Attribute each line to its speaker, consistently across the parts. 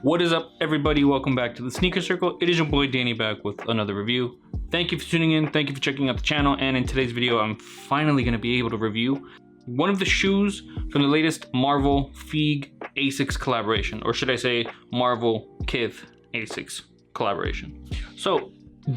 Speaker 1: What is up, everybody? Welcome back to the Sneaker Circle. It is your boy Danny back with another review. Thank you for tuning in. Thank you for checking out the channel. And in today's video, I'm finally going to be able to review one of the shoes from the latest Marvel Feig Asics collaboration, or should I say Marvel Kith Asics collaboration. So,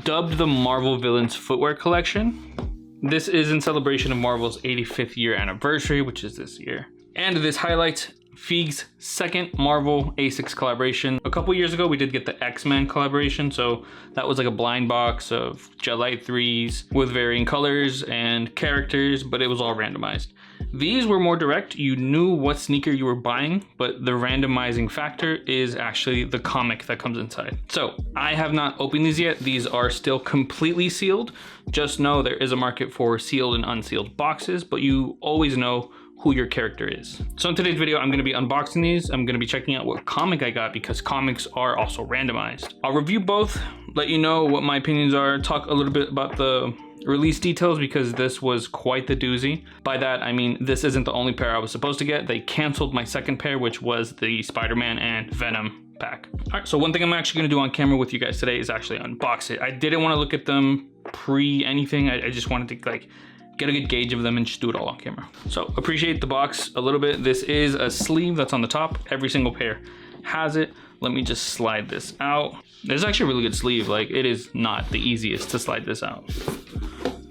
Speaker 1: dubbed the Marvel Villains Footwear Collection, this is in celebration of Marvel's 85th year anniversary, which is this year. And this highlights Feig's second Marvel Asics collaboration. A couple years ago, we did get the X-Men collaboration, so that was like a blind box of Gel-Lyte 3s with varying colors and characters, but it was all randomized. These were more direct. You knew what sneaker you were buying, but the randomizing factor is actually the comic that comes inside. So I have not opened these yet. These are still completely sealed. Just know there is a market for sealed and unsealed boxes, but you always know who your character is. So in today's video, I'm gonna be unboxing these. I'm gonna be checking out what comic I got because comics are also randomized. I'll review both, let you know what my opinions are, talk a little bit about the release details because this was quite the doozy. By that, I mean, this isn't the only pair I was supposed to get. They canceled my second pair, which was the Spider-Man and Venom pack. All right, so one thing I'm actually gonna do on camera with you guys today is actually unbox it. I didn't wanna look at them pre anything. I just wanted to like, get a good gauge of them and just do it all on camera. So appreciate the box a little bit. This is a sleeve that's on the top. Every single pair has it. Let me just slide this out. This is actually a really good sleeve. Like, it is not the easiest to slide this out.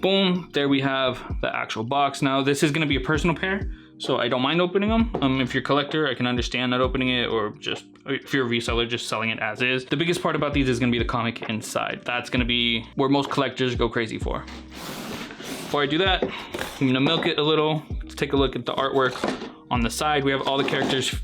Speaker 1: Boom, there we have the actual box. Now this is gonna be a personal pair, so I don't mind opening them. If you're a collector, I can understand not opening it, or just if you're a reseller, just selling it as is. The biggest part about these is gonna be the comic inside. That's gonna be where most collectors go crazy for. Before I do that, I'm gonna milk it a little. Let's take a look at the artwork on the side. We have all the characters.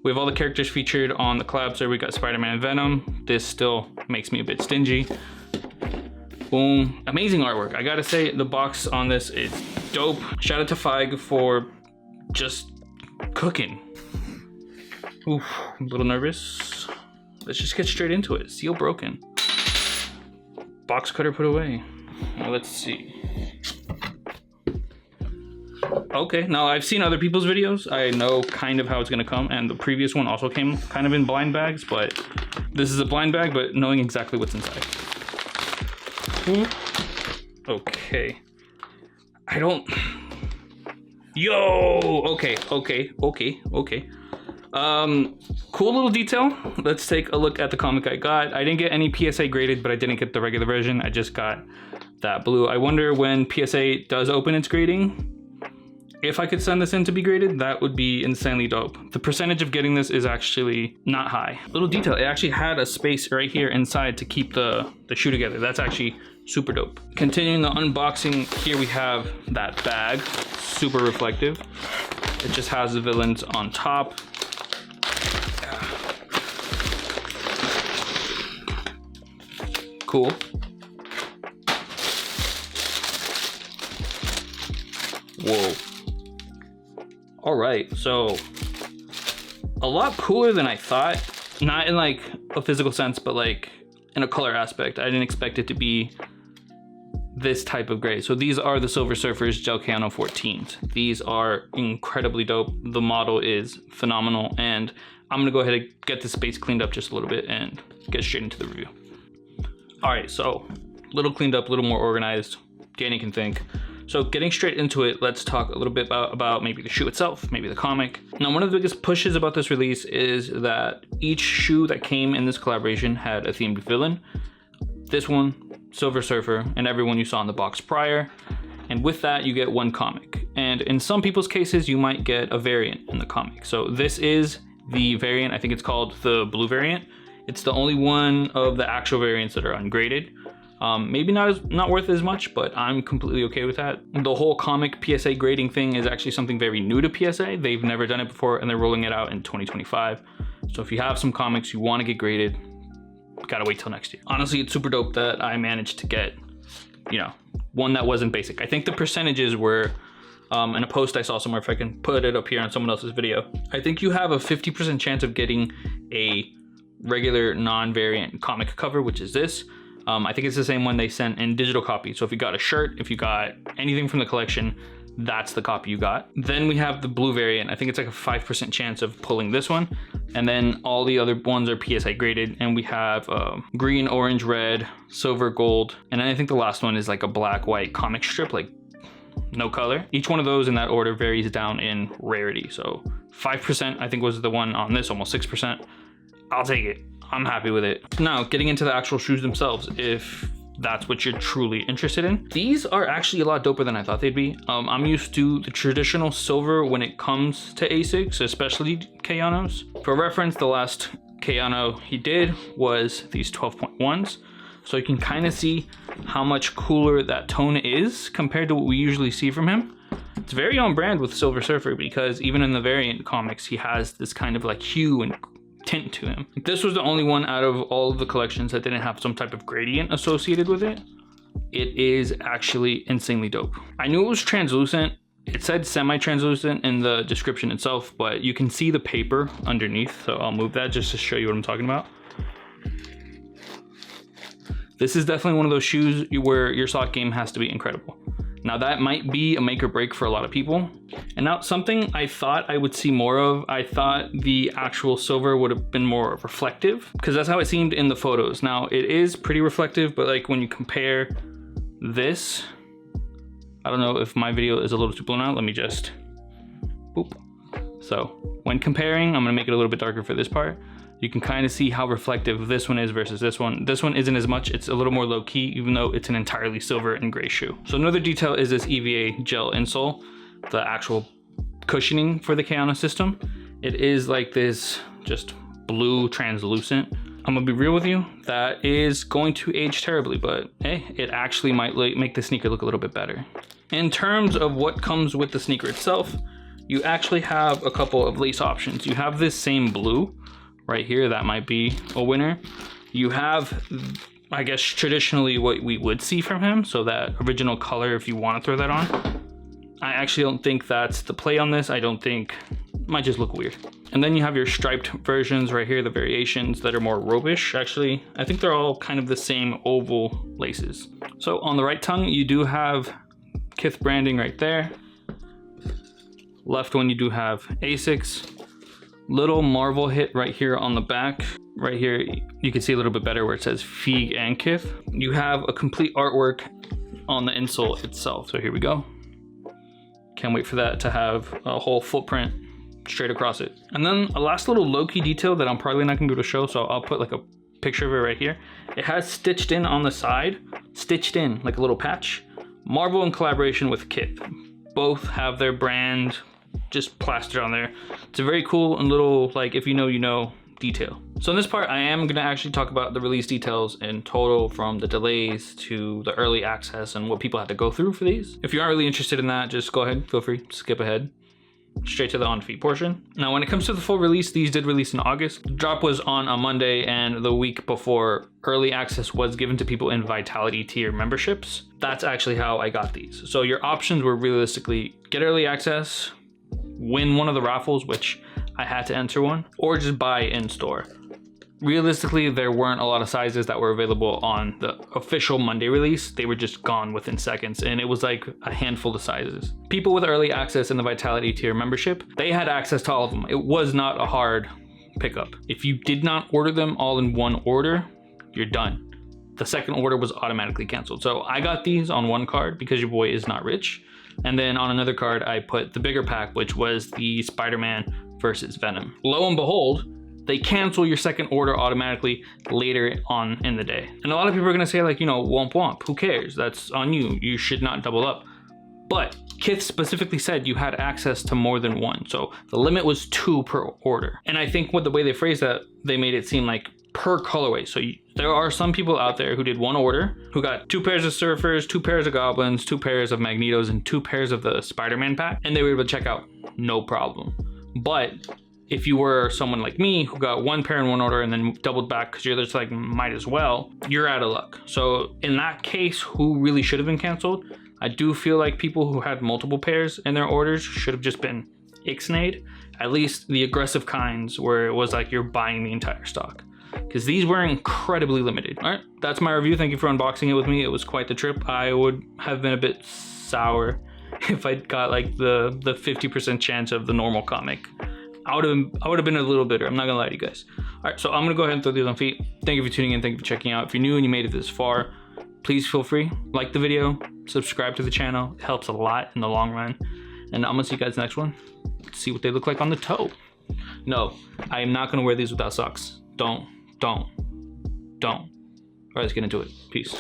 Speaker 1: We have all the characters featured on the collabs. There we got Spider-Man and Venom. This still makes me a bit stingy. Boom, amazing artwork. I gotta say the box on this is dope. Shout out to Feig for just cooking. Oof, I'm a little nervous. Let's just get straight into it. Seal broken. Box cutter put away. Now let's see. Okay, now I've seen other people's videos. I know kind of how it's gonna come, and the previous one also came kind of in blind bags, but this is a blind bag, but knowing exactly what's inside. Okay. I don't... Yo! Okay. Cool little detail. Let's take a look at the comic I got. I didn't get any PSA graded, but I didn't get the regular version. I just got that blue. I wonder when PSA does open its grading, if I could send this in to be graded, that would be insanely dope. The percentage of getting this is actually not high. Little detail, it actually had a space right here inside to keep the shoe together. That's actually super dope. Continuing the unboxing, here we have that bag, super reflective. It just has the villains on top. Cool. Whoa. All right, so a lot cooler than I thought. Not in like a physical sense, but like in a color aspect. I didn't expect it to be this type of gray. So these are the Silver Surfers Gel-Kayano 14s. These are incredibly dope. The model is phenomenal, and I'm gonna go ahead and get the space cleaned up just a little bit and get straight into the review. All right, so a little cleaned up, a little more organized. Danny can think. So getting straight into it, let's talk a little bit about maybe the shoe itself, maybe the comic. Now, one of the biggest pushes about this release is that each shoe that came in this collaboration had a themed villain. This one, Silver Surfer, and everyone you saw in the box prior. And with that, you get one comic. And in some people's cases, you might get a variant in the comic. So this is the variant. I think it's called the blue variant. It's the only one of the actual variants that are ungraded. Maybe not worth as much, but I'm completely okay with that. The whole comic PSA grading thing is actually something very new to PSA. They've never done it before, and they're rolling it out in 2025. So if you have some comics you want to get graded, gotta wait till next year. Honestly, it's super dope that I managed to get, you know, one that wasn't basic. I think the percentages were, in a post I saw somewhere, if I can put it up here on someone else's video, I think you have a 50% chance of getting a regular non-variant comic cover, which is this. I think it's the same one they sent in digital copy. So if you got a shirt, if you got anything from the collection, that's the copy you got. Then we have the blue variant. I think it's like a 5% chance of pulling this one. And then all the other ones are PSI graded. And we have green, orange, red, silver, gold. And then I think the last one is like a black, white comic strip, like no color. Each one of those in that order varies down in rarity. So 5% I think was the one on this, almost 6%. I'll take it. I'm happy with it. Now getting into the actual shoes themselves, if that's what you're truly interested in. These are actually a lot doper than I thought they'd be. I'm used to the traditional silver when it comes to Asics, especially Kayanos. For reference, the last Kayano he did was these 12.1s. So you can kind of see how much cooler that tone is compared to what we usually see from him. It's very on brand with Silver Surfer because even in the variant comics, he has this kind of like hue and tint to him. This was the only one out of all of the collections that didn't have some type of gradient associated with it. It is actually insanely dope. I knew it was translucent. It said semi-translucent in the description itself, but you can see the paper underneath. So I'll move that just to show you what I'm talking about. This is definitely one of those shoes where your sock game has to be incredible. Now that might be a make or break for a lot of people. And now something I thought I would see more of, I thought the actual silver would have been more reflective because that's how it seemed in the photos. Now it is pretty reflective, but like when you compare this, I don't know if my video is a little too blown out. Let me just, boop. So when comparing, I'm gonna make it a little bit darker for this part. You can kind of see how reflective this one is versus this one. This one isn't as much, it's a little more low key, even though it's an entirely silver and gray shoe. So another detail is this EVA gel insole, the actual cushioning for the Kayano system. It is like this just blue translucent. I'm gonna be real with you, that is going to age terribly, but hey, it actually might make the sneaker look a little bit better. In terms of what comes with the sneaker itself, you actually have a couple of lace options. You have this same blue, right here, that might be a winner. You have, I guess, traditionally what we would see from him, so that original color if you want to throw that on. I actually don't think that's the play on this. I don't think, it might just look weird. And then you have your striped versions right here, the variations that are more robish. Actually, I think they're all kind of the same oval laces. So on the right tongue, you do have Kith branding right there. Left one, you do have Asics. Little Marvel hit right here on the back. Right here, you can see a little bit better where it says Fig and Kith. You have a complete artwork on the insole itself. So here we go. Can't wait for that to have a whole footprint straight across it. And then a last little low-key detail that I'm probably not gonna be able to show, so I'll put like a picture of it right here. It has stitched in on the side, stitched in like a little patch. Marvel in collaboration with Kith. Both have their brand just plastered on there. It's a very cool and little, like, if you know, you know detail. So in this part, I am gonna actually talk about the release details in total, from the delays to the early access and what people had to go through for these. If you aren't really interested in that, just go ahead, feel free, skip ahead. Straight to the on-feet portion. Now, when it comes to the full release, these did release in August. The drop was on a Monday, and the week before, early access was given to people in Vitality tier memberships. That's actually how I got these. So your options were realistically get early access, win one of the raffles, which I had to enter one, or just buy in store. Realistically, there weren't a lot of sizes that were available on the official Monday release. They were just gone within seconds, and it was like a handful of sizes. People with early access in the Vitality tier membership, they had access to all of them. It was not a hard pickup. If you did not order them all in one order, you're done. The second order was automatically canceled. So I got these on one card because your boy is not rich. And then on another card, I put the bigger pack, which was the Spider-Man versus Venom. Lo and behold, they cancel your second order automatically later on in the day. And a lot of people are gonna say, like, you know, womp womp, who cares? That's on you. You should not double up. But Kith specifically said you had access to more than one. So the limit was 2 per order. And I think with the way they phrased that, they made it seem like per colorway. So there are some people out there who did one order, who got 2 pairs of Surfers, 2 pairs of Goblins, 2 pairs of Magnetos, and 2 pairs of the Spider-Man pack. And they were able to check out, no problem. But if you were someone like me who got 1 pair in one order and then doubled back because you're just like, might as well, you're out of luck. So in that case, who really should have been canceled? I do feel like people who had multiple pairs in their orders should have just been ixnayed. At least the aggressive kinds where it was like you're buying the entire stock, because these were incredibly limited. All right, that's my review. Thank you for unboxing it with me. It was quite the trip. I would have been a bit sour if I got like the 50% chance of the normal comic. I would have been a little bitter. I'm not gonna lie to you guys. All right, so I'm gonna go ahead and throw these on feet. Thank you for tuning in. Thank you for checking out. If you're new and you made it this far, please feel free, like the video, subscribe to the channel. It helps a lot in the long run. And I'm gonna see you guys next one. Let's see what they look like on the toe. No, I am not gonna wear these without socks. Don't. All right, let's get into it. Peace.